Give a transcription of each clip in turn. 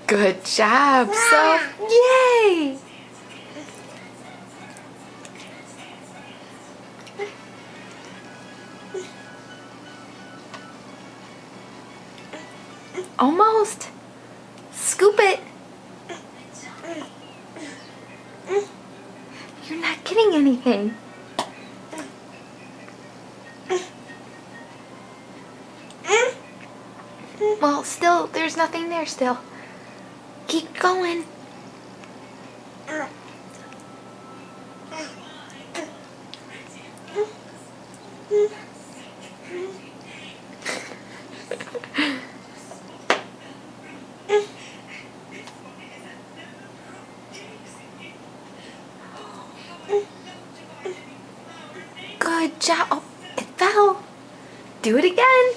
Good job, so yay! Almost. Scoop it. You're not getting anything. Well, still, there's nothing there still. Keep going. Good job. Oh, it fell. Do it again.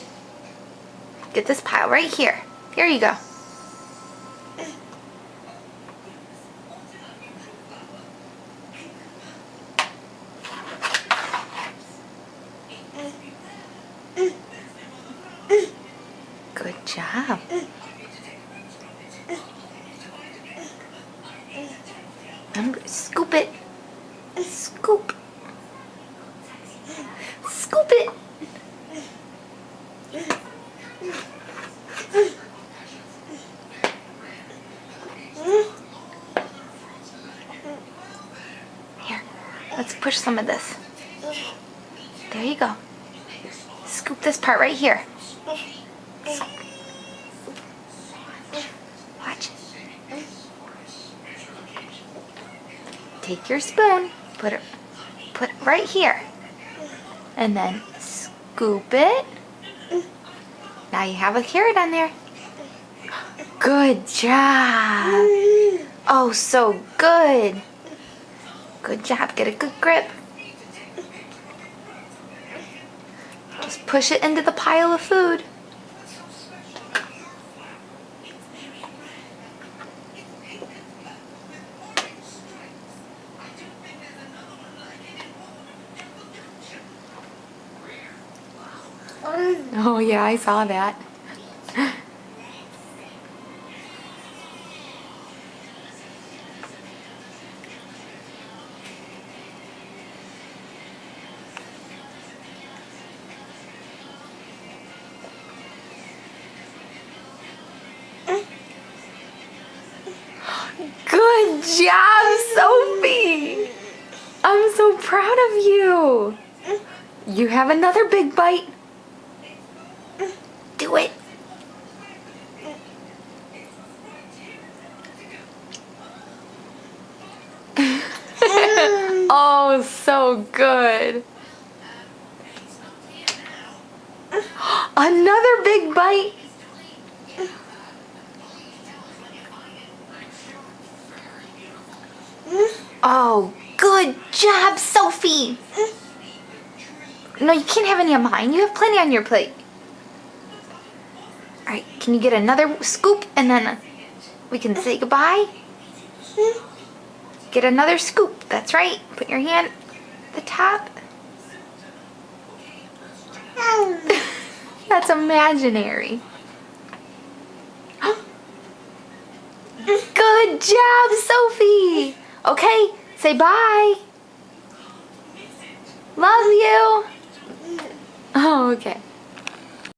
Get this pile right here. Here you go. Good job. Remember, scoop it. Scoop. Scoop it. Here, let's push some of this. There you go. Scoop this part right here. Watch. Take your spoon, put it right here, and then scoop it. Now you have a carrot on there. Good job. Oh, so good. Good job. Get a good grip. Just push it into the pile of food. Oh yeah, I saw that. Good job, Sophie! I'm so proud of you. You have another big bite. Do it. Oh, so good. Another big bite. Oh, good job, Sophie. No, you can't have any of mine. You have plenty on your plate. Alright, can you get another scoop and then we can say goodbye? Get another scoop. That's right. Put your hand at the top. That's imaginary. Good job, Sophie. Okay, say bye. Love you. Oh, okay.